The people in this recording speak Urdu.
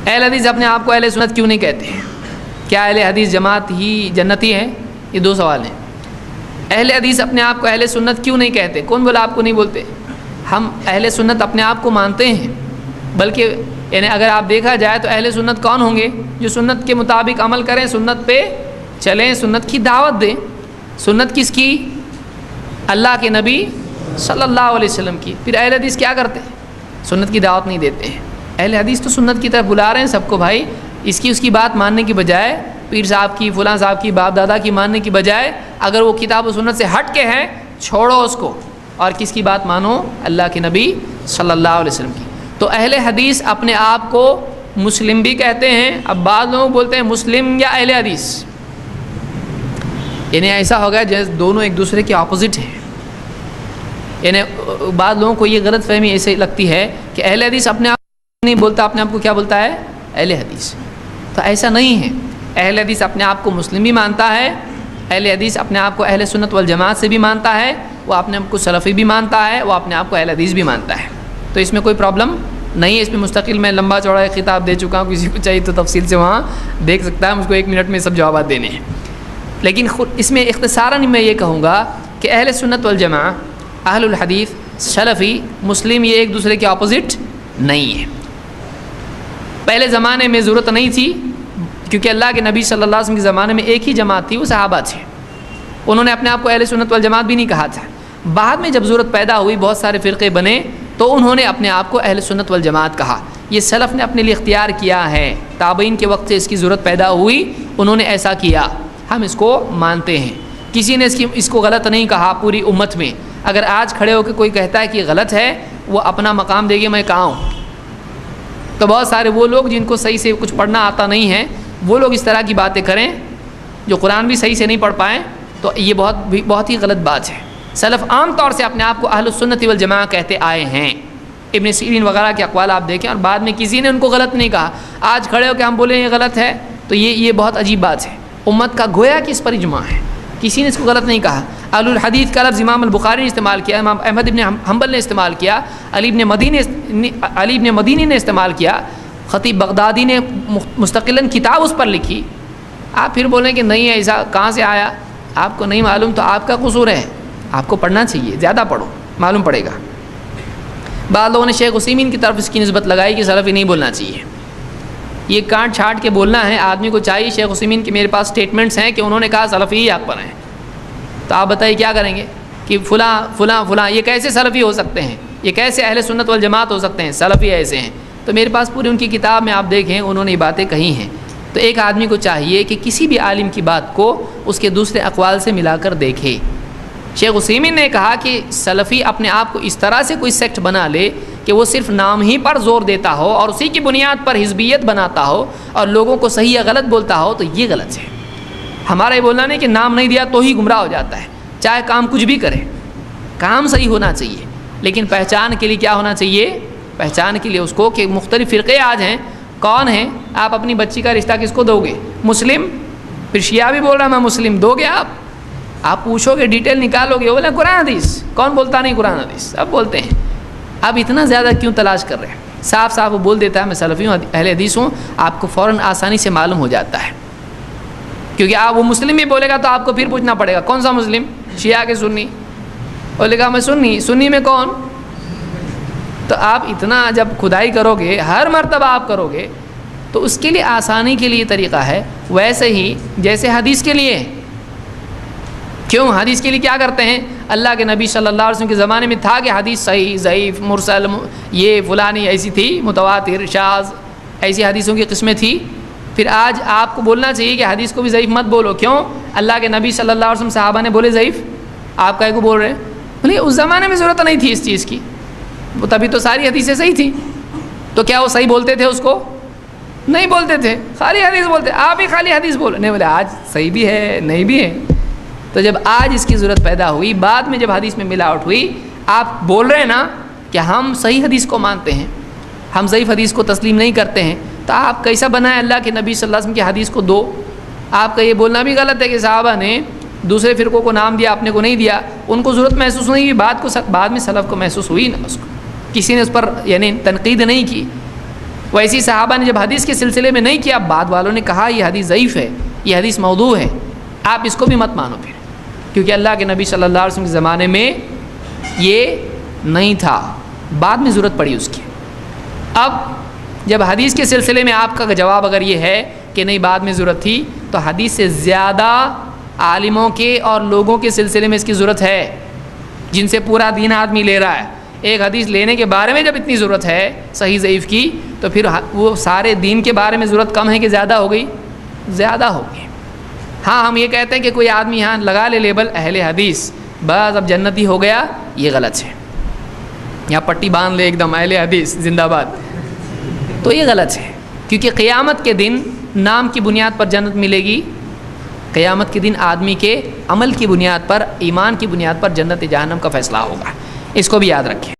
اہل حدیث اپنے آپ کو اہل سنت کیوں نہیں کہتے ہیں؟ کیا اہل حدیث جماعت ہی جنتی ہے؟ یہ دو سوال ہیں. اہل حدیث اپنے آپ کو اہل سنت کیوں نہیں کہتے؟ کون بولا آپ کو نہیں بولتے؟ ہم اہل سنت اپنے آپ کو مانتے ہیں، بلکہ یعنی اگر آپ دیکھا جائے تو اہل سنت کون ہوں گے؟ جو سنت کے مطابق عمل کریں، سنت پہ چلیں، سنت کی دعوت دیں. سنت کس کی؟ اللہ کے نبی صلی اللہ علیہ وسلم کی. پھر اہل حدیث کیا کرتے ہیں؟ سنت کی دعوت نہیں دیتے ہیں. اہل حدیث تو سنت کی طرف بلا رہے ہیں سب کو. بھائی اس کی بات ماننے کی بجائے، پیر صاحب کی، فلاں صاحب کی، باپ دادا کی ماننے کی بجائے، اگر وہ کتاب و سنت سے ہٹ کے ہیں، چھوڑو اس کو، اور کس کی بات مانو؟ اللہ کے نبی صلی اللہ علیہ وسلم کی. تو اہل حدیث اپنے آپ کو مسلم بھی کہتے ہیں. اب بعض لوگ بولتے ہیں مسلم یا اہل حدیث، یعنی ایسا ہوگا جیسے دونوں ایک دوسرے کے اپوزٹ ہیں. یعنی بعض لوگوں کو یہ غلط فہمی ایسے لگتی ہے کہ اہل حدیث اپنے آپ نہیں بولتا، اپنے آپ کو کیا بولتا ہے؟ اہل حدیث. تو ایسا نہیں ہے. اہل حدیث اپنے آپ کو مسلم بھی مانتا ہے، اہل حدیث اپنے آپ کو اہل سنت والجماعت سے بھی مانتا ہے، وہ اپنے آپ کو سلفی بھی مانتا ہے، وہ اپنے آپ کو اہل حدیث بھی مانتا ہے. تو اس میں کوئی پرابلم نہیں ہے. اس میں مستقل میں لمبا چوڑا ایک خطاب دے چکا ہوں، کسی کو چاہیے تو تفصیل سے وہاں دیکھ سکتا ہے. مجھ کو 1 منٹ میں سب جوابات دینے ہیں. لیکن اس میں اختصاراً میں یہ کہوں گا کہ اہل سنت والجماعت، اہل الحدیث، سلفی، مسلم، یہ ایک دوسرے کے اپوزٹ نہیں ہے. پہلے زمانے میں ضرورت نہیں تھی، کیونکہ اللہ کے نبی صلی اللہ علیہ وسلم کے زمانے میں ایک ہی جماعت تھی، وہ صحابہ تھے. انہوں نے اپنے آپ کو اہل سنت والجماعت بھی نہیں کہا تھا. بعد میں جب ضرورت پیدا ہوئی، بہت سارے فرقے بنے، تو انہوں نے اپنے آپ کو اہل سنت والجماعت کہا. یہ سلف نے اپنے لیے اختیار کیا ہے. تابعین کے وقت سے اس کی ضرورت پیدا ہوئی، انہوں نے ایسا کیا. ہم اس کو مانتے ہیں. کسی نے اس کو غلط نہیں کہا پوری امت میں. اگر آج کھڑے ہو کے کوئی کہتا ہے کہ غلط ہے، وہ اپنا مقام دے گے، میں کہاں ہوں. تو بہت سارے وہ لوگ جن کو صحیح سے کچھ پڑھنا آتا نہیں ہے، وہ لوگ اس طرح کی باتیں کریں، جو قرآن بھی صحیح سے نہیں پڑھ پائیں، تو یہ بہت ہی غلط بات ہے. سلف عام طور سے اپنے آپ کو اہل السنت والجماعہ کہتے آئے ہیں. ابن سیرین وغیرہ کے اقوال آپ دیکھیں، اور بعد میں کسی نے ان کو غلط نہیں کہا. آج کھڑے ہو کہ ہم بولیں یہ غلط ہے، تو یہ بہت عجیب بات ہے. امت کا گویا کہ اس پر اجماع ہے، کسی نے اس کو غلط نہیں کہا. اہل الحدیث کا لفظ امام البخاری نے استعمال کیا، امام احمد ابن حنبل نے استعمال کیا، علی ابن مدینی نے استعمال کیا، خطیب بغدادی نے مستقلاً کتاب اس پر لکھی. آپ پھر بولیں کہ نہیں ایسا کہاں سے آیا؟ آپ کو نہیں معلوم تو آپ کا قصور ہے. آپ کو پڑھنا چاہیے، زیادہ پڑھو، معلوم پڑے گا. بعض لوگوں نے شیخ عثیمین کی طرف اس کی نسبت لگائی کہ سلفی نہیں بولنا چاہیے. یہ کاٹ چھاٹ کے بولنا ہے. آدمی کو چاہیے، شیخ عثیمین کے میرے پاس سٹیٹمنٹس ہیں کہ انہوں نے کہا سلفی ہی حق پر ہیں. تو آپ بتائیے کیا کریں گے کہ فلاں فلاں فلاں یہ کیسے سلفی ہو سکتے ہیں؟ یہ کیسے اہل سنت والجماعت ہو سکتے ہیں؟ سلفی ایسے ہیں. تو میرے پاس پوری ان کی کتاب میں آپ دیکھیں، انہوں نے یہ باتیں کہی ہیں. تو ایک آدمی کو چاہیے کہ کسی بھی عالم کی بات کو اس کے دوسرے اقوال سے ملا کر دیکھے. شیخ عثیمین نے کہا کہ سلفی اپنے آپ کو اس طرح سے کوئی سیکٹ بنا لے کہ وہ صرف نام ہی پر زور دیتا ہو اور اسی کی بنیاد پر حزبیت بناتا ہو اور لوگوں کو صحیح یا غلط بولتا ہو، تو یہ غلط ہے. ہمارا یہ بولنا نہیں کہ نام نہیں دیا تو ہی گمراہ ہو جاتا ہے. چاہے کام کچھ بھی کرے، کام صحیح ہونا چاہیے، لیکن پہچان کے لیے کیا ہونا چاہیے؟ پہچان کے لیے اس کو کہ مختلف فرقے آج ہیں. کون ہیں؟ آپ اپنی بچی کا رشتہ کس کو دو گے؟ مسلم. پھر شیعہ بھی بول رہا میں مسلم، دو گے آپ پوچھو گے، ڈیٹیل نکالو گے، بولے قرآن حدیث. کون بولتا نہیں قرآن حدیث؟ اب بولتے ہیں. اب اتنا زیادہ کیوں تلاش کر رہے ہیں؟ صاف صاف وہ بول دیتا ہے میں سلفی ہوں، اہل حدیث ہوں. آپ کو فوراً آسانی سے معلوم ہو جاتا ہے، کیونکہ آپ وہ مسلم بھی بولے گا تو آپ کو پھر پوچھنا پڑے گا کون سا مسلم؟ شیعہ کے سنی؟ بولے گا میں سنی میں کون؟ تو آپ اتنا جب کھدائی کرو گے، ہر مرتبہ آپ کرو گے، تو اس کے لیے آسانی کے لیے طریقہ ہے. ویسے ہی جیسے حدیث کے لیے، کیوں حدیث کے لیے کیا کرتے ہیں؟ اللہ کے نبی صلی اللہ علیہ وسلم کے زمانے میں تھا کہ حدیث صحیح، ضعیف، مرسل، یہ فلانی ایسی تھی، متواتر، شاذ، ایسی حدیثوں کی قسمیں تھی. پھر آج آپ کو بولنا چاہیے کہ حدیث کو بھی ضعیف مت بولو. کیوں؟ اللہ کے نبی صلی اللہ علیہ وسلم صحابہ نے بولے ضعیف، آپ کائے کو بول رہے ہیں؟ بولے اس زمانے میں ضرورت نہیں تھی اس چیز کی، وہ تبھی تو ساری حدیثیں صحیح تھیں. تو کیا وہ صحیح بولتے تھے؟ اس کو نہیں بولتے تھے، خالی حدیث بولتے. آپ ہی خالی حدیث بولے نہیں، بولے آج صحیح بھی ہے نہیں بھی ہے. تو جب آج اس کی ضرورت پیدا ہوئی، بعد میں جب حدیث میں ملاوٹ ہوئی، آپ بول رہے ہیں نا کہ ہم صحیح حدیث کو مانتے ہیں، ہم ضعیف حدیث کو تسلیم نہیں کرتے ہیں، تو آپ کیسا بنائیں اللہ کے نبی صلی اللہ علیہ وسلم کی حدیث کو دو؟ آپ کا یہ بولنا بھی غلط ہے کہ صحابہ نے دوسرے فرقوں کو نام دیا، اپنے کو نہیں دیا. ان کو ضرورت محسوس نہیں ہوئی، بعد میں سلف کو محسوس ہوئی نا. اس کو کسی نے اس پر یعنی تنقید نہیں کی. ویسی صحابہ نے جب حدیث کے سلسلے میں نہیں کیا، بعد والوں نے کہا یہ حدیث ضعیف ہے، یہ حدیث موضوع ہے، آپ اس کو بھی مت مانو پھر، کیونکہ اللہ کے نبی صلی اللہ علیہ وسلم کے زمانے میں یہ نہیں تھا، بعد میں ضرورت پڑی اس کی۔ اب جب حدیث کے سلسلے میں آپ کا جواب اگر یہ ہے کہ نہیں بعد میں ضرورت تھی، تو حدیث سے زیادہ عالموں کے اور لوگوں کے سلسلے میں اس کی ضرورت ہے، جن سے پورا دین آدمی لے رہا ہے۔ ایک حدیث لینے کے بارے میں جب اتنی ضرورت ہے صحیح ضعیف کی، تو پھر وہ سارے دین کے بارے میں ضرورت کم ہے کہ زیادہ ہو گئی؟ زیادہ ہو گئی۔ ہاں ہم یہ کہتے ہیں کہ کوئی آدمی یہاں لگا لے لیبل اہل حدیث، بس اب جنتی ہو گیا، یہ غلط ہے، یہاں پٹی باندھ لے ایک دم اہل حدیث زندہ باد، تو یہ غلط ہے، کیونکہ قیامت کے دن نام کی بنیاد پر جنت ملے گی، قیامت کے دن آدمی کے عمل کی بنیاد پر، ایمان کی بنیاد پر جنت جہنم کا فیصلہ ہوگا، اس کو بھی یاد رکھیں۔